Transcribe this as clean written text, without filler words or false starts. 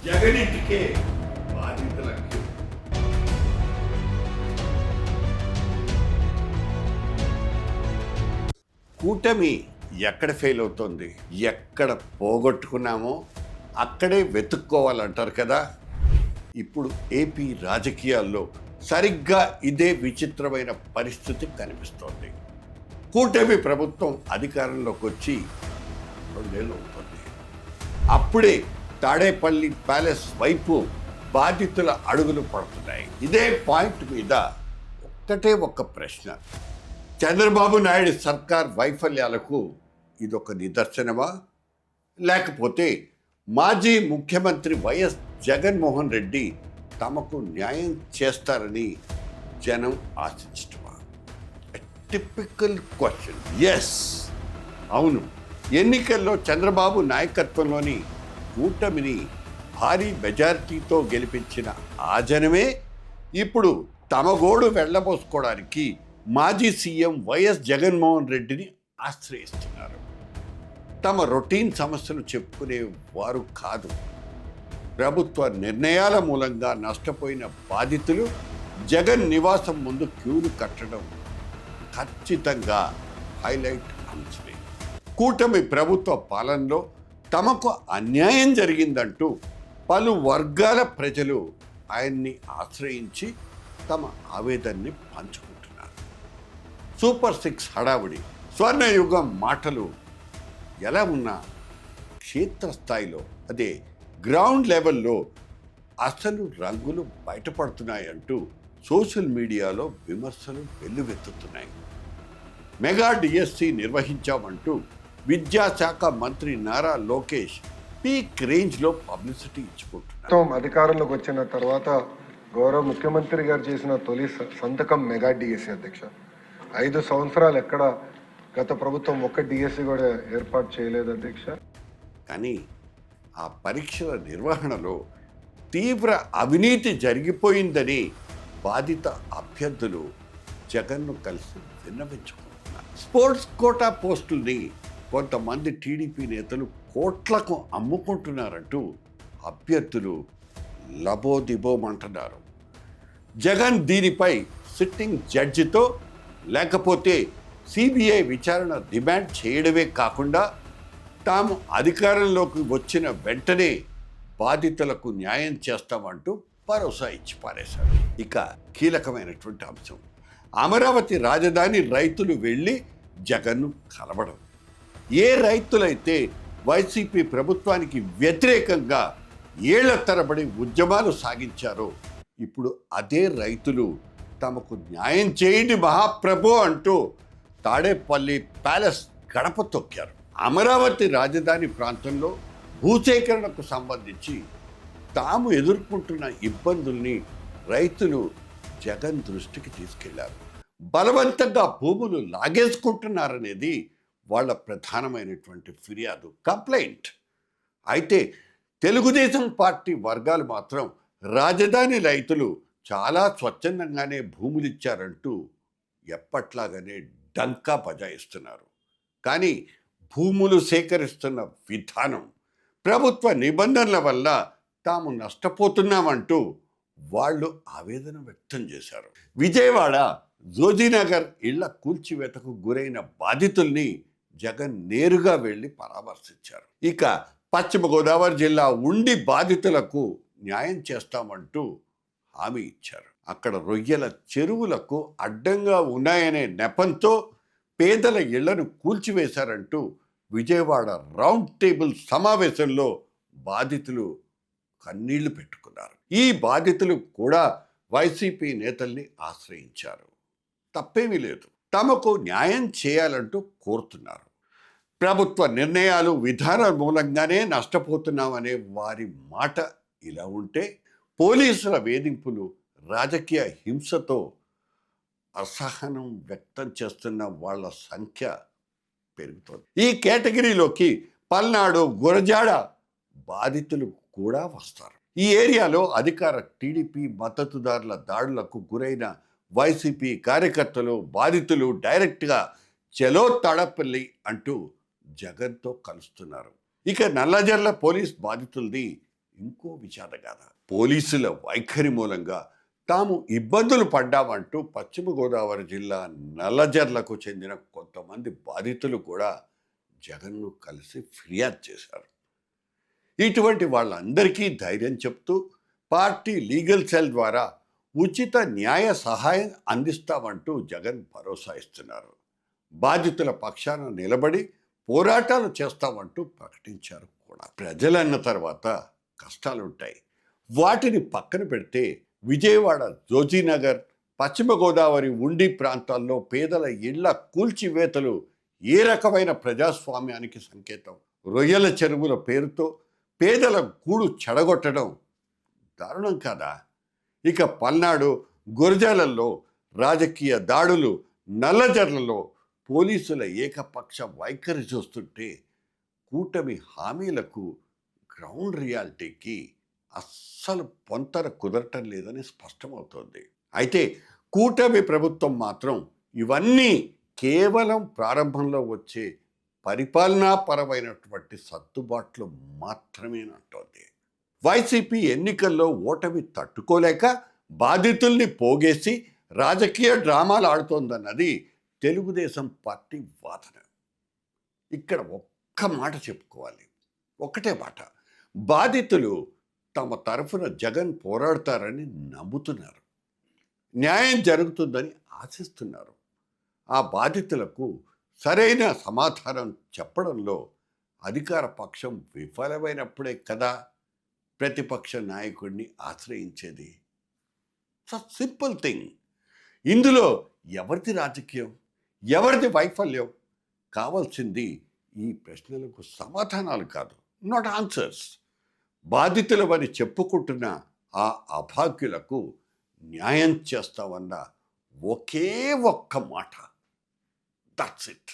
జగనింటికే బాధితులకి కూటమి ఎక్కడ ఫెయిల్ అవుతుంది, ఎక్కడ పోగొట్టుకున్నామో అక్కడే వెతుక్కోవాలంటారు కదా. ఇప్పుడు ఏపీ రాజకీయాల్లో సరిగ్గా ఇదే విచిత్రమైన పరిస్థితి కనిపిస్తోంది. కూటమి ప్రభుత్వం అధికారంలోకి వచ్చి 2 ఏళ్ళు అవుతుంది. అప్పుడే తాడేపల్లి ప్యాలెస్ వైపు బాధితుల అడుగులు పడుతున్నాయి. ఇదే పాయింట్ మీద ఒక్క ప్రశ్న: చంద్రబాబు నాయుడు సర్కార్ వైఫల్యాలకు ఇదొక నిదర్శనమా, లేకపోతే మాజీ ముఖ్యమంత్రి వైఎస్ జగన్మోహన్ రెడ్డి తమకు న్యాయం చేస్తారని జనం ఆశించటమా? Typical question. ఎస్, అవును. ఎన్నికల్లో చంద్రబాబు నాయకత్వంలోని కూటమిని భారీ మెజారిటీతో గెలిపించిన ఆ జనమే ఇప్పుడు తమ గోడు వెళ్ళబోసుకోవడానికి మాజీ సీఎం వైఎస్ జగన్మోహన్ రెడ్డిని ఆశ్రయిస్తున్నారు. తమ రొటీన్ సమస్యలు చెప్పుకునే వారు కాదు. ప్రభుత్వ నిర్ణయాల మూలంగా నష్టపోయిన బాధితులు జగన్ నివాసం ముందు క్యూలు కట్టడం ఖచ్చితంగా హైలైట్ అంశమే. కూటమి ప్రభుత్వ పాలనలో తమకు అన్యాయం జరిగిందంటూ పలు వర్గాల ప్రజలు ఆయన్ని ఆశ్రయించి తమ ఆవేదనని పంచుకుంటున్నారు. సూపర్ 6 హడావుడి, స్వర్ణయుగం మాటలు ఎలా ఉన్నా క్షేత్రస్థాయిలో, అదే గ్రౌండ్ లెవెల్లో అసలు రంగులు బయటపడుతున్నాయంటూ సోషల్ మీడియాలో విమర్శలు వెల్లువెత్తుతున్నాయి. మెగా డిఎస్సి నిర్వహించామంటూ విద్యాశాఖ మంత్రి నారా లోకేష్ పీక్ రేంజ్లో పబ్లిసిటీ ఇచ్చుకుంటున్నారు. అధికారంలోకి వచ్చిన తర్వాత గౌరవ ముఖ్యమంత్రి గారు చేసిన తొలి సంతకం మెగా డిఎస్సి. అధ్యక్ష, 5 సంవత్సరాలు ఎక్కడ గత ప్రభుత్వం ఒక్క డిఎస్సి కూడా ఏర్పాటు చేయలేదు అధ్యక్ష. కానీ ఆ పరీక్షల నిర్వహణలో తీవ్ర అవినీతి జరిగిపోయిందని బాధిత అభ్యర్థులు జగన్ను కలిసి విన్నవించుకుంటున్నారు. స్పోర్ట్స్ కోటా పోస్టుల్ని కొంతమంది టీడీపీ నేతలు కోట్లకు అమ్ముకుంటున్నారంటూ అభ్యర్థులు లబోదిబోమంటున్నారు. జగన్ దీనిపై సిట్టింగ్ జడ్జితో లేకపోతే సిబిఐ విచారణ డిమాండ్ చేయడమే కాకుండా తాము అధికారంలోకి వచ్చిన వెంటనే బాధితులకు న్యాయం చేస్తామంటూ భరోసా ఇచ్చి పారేశారు. ఇక కీలకమైనటువంటి అంశం, అమరావతి రాజధాని రైతులు వెళ్ళి జగన్ను కలవడం. ఏ రైతులైతే వైసీపీ ప్రభుత్వానికి వ్యతిరేకంగా ఏళ్ల తరబడి ఉద్యమాలు సాగించారో ఇప్పుడు అదే రైతులు తమకు న్యాయం చేయండి మహాప్రభు అంటూ తాడేపల్లి ప్యాలెస్ గడప తొక్కారు. అమరావతి రాజధాని ప్రాంతంలో భూసేకరణకు సంబంధించి తాము ఎదుర్కొంటున్న ఇబ్బందుల్ని రైతులు జగన్ దృష్టికి తీసుకెళ్లారు. బలవంతంగా భూములు లాగేసుకుంటున్నారనేది వాళ్ళ ప్రధానమైనటువంటి ఫిర్యాదు, కంప్లైంట్. అయితే తెలుగుదేశం పార్టీ వర్గాలు మాత్రం రాజధాని రైతులు చాలా స్వచ్ఛందంగానే భూములు ఇచ్చారంటూ ఎప్పట్లాగానే డంకా బజాయిస్తున్నారు. కానీ భూములు సేకరిస్తున్న విధానం, ప్రభుత్వ నిబంధనల వల్ల తాము నష్టపోతున్నామంటూ వాళ్ళు ఆవేదన వ్యక్తం చేశారు. విజయవాడ జోజీనగర్ ఇళ్ల కూల్చివేతకు గురైన బాధితుల్ని జగన్ నేరుగా వెళ్ళి పరామర్శించారు. ఇక పశ్చిమ గోదావరి జిల్లా ఉండి బాధితులకు న్యాయం చేస్తామంటూ హామీ ఇచ్చారు. అక్కడ రొయ్యల చెరువులకు అడ్డంగా ఉన్నాయనే నెపంతో పేదల ఇళ్లను కూల్చివేశారంటూ విజయవాడ రౌండ్ టేబుల్ సమావేశంలో బాధితులు కన్నీళ్లు పెట్టుకున్నారు. ఈ బాధితులు కూడా వైసీపీ నేతల్ని ఆశ్రయించారు. తప్పేమీ లేదు, తమకు న్యాయం చేయాలంటూ కోరుతున్నారు. ప్రభుత్వ నిర్ణయాలు, విధానాల మూలంగానే నష్టపోతున్నామనే వారి మాట ఇలా ఉంటే, పోలీసుల వేధింపులు, రాజకీయ హింసతో అసహనం వ్యక్తం చేస్తున్న వాళ్ళ సంఖ్య పెరుగుతోంది. ఈ కేటగిరీలోకి పల్నాడు, గురజాడ బాధితులు కూడా వస్తారు. ఈ ఏరియాలో అధికార టీడీపీ మద్దతుదారుల దాడులకు గురైన వైసీపీ కార్యకర్తలు, బాధితులు డైరెక్ట్గా చలో తాడపల్లి అంటూ జగన్తో కలుస్తున్నారు. ఇక నల్లజర్ల పోలీస్ బాధితుల్ని ఇంకో విషాదగాథ. పోలీసుల వైఖరి మూలంగా తాము ఇబ్బందులు పడ్డామంటూ పశ్చిమ గోదావరి జిల్లా నల్లజర్లకు చెందిన కొంతమంది బాధితులు కూడా జగన్ను కలిసి ఫిర్యాదు చేశారు. ఇటువంటి వాళ్ళందరికీ ధైర్యం చెప్తూ పార్టీ లీగల్ సెల్ ద్వారా ఉచిత న్యాయ సహాయం అందిస్తామంటూ జగన్ భరోసా ఇస్తున్నారు. బాధితుల పక్షాన నిలబడి పోరాటాలు చేస్తామంటూ ప్రకటించారు కూడా. ప్రజలన్న తర్వాత కష్టాలుంటాయి. వాటిని పక్కన పెడితే విజయవాడ జోజీనగర్, పశ్చిమ గోదావరి ఉండి ప్రాంతాల్లో పేదల ఇళ్ల కూల్చివేతలు ఏ రకమైన ప్రజాస్వామ్యానికి సంకేతం? రొయ్యల చెరువుల పేరుతో పేదల గూడు చెడగొట్టడం దారుణం కాదా? ఇక పల్నాడు, గురజాలల్లో రాజకీయ దాడులు, నల్లజర్లలో పోలీసుల ఏకపక్ష వైఖరి చూస్తుంటే కూటమి హామీలకు గ్రౌండ్ రియాలిటీకి అస్సలు పొంతన కుదరటం లేదని స్పష్టమవుతోంది. అయితే కూటమి ప్రభుత్వం మాత్రం ఇవన్నీ కేవలం ప్రారంభంలో వచ్చే పరిపాలనాపరమైనటువంటి సర్దుబాట్లు మాత్రమేనంటోంది. వైసీపీ ఎన్నికల్లో ఓటమి తట్టుకోలేక బాధితుల్ని పోగేసి రాజకీయ డ్రామాలు ఆడుతోందన్నది తెలుగుదేశం పార్టీ వాదన. ఇక్కడ ఒక్క మాట చెప్పుకోవాలి, ఒకటే మాట. బాధితులు తమ తరఫున జగన్ పోరాడతారని నమ్ముతున్నారు, న్యాయం జరుగుతుందని ఆశిస్తున్నారు. ఆ బాధితులకు సరైన సమాధానం చెప్పడంలో అధికార పక్షం విఫలమైనప్పుడే కదా ప్రతిపక్ష నాయకుడిని ఆశ్రయించేది. Simple thing. ఇందులో ఎవరిది రాజకీయం, ఎవరిది వైఫల్యం? కావాల్సింది ఈ ప్రశ్నలకు సమాధానాలు కాదు, నాట్ ఆన్సర్స్. బాధితులవని చెప్పుకుంటున్న ఆ అభాగ్యులకు న్యాయం చేస్తామన్న ఒకే ఒక్క మాట. That's it.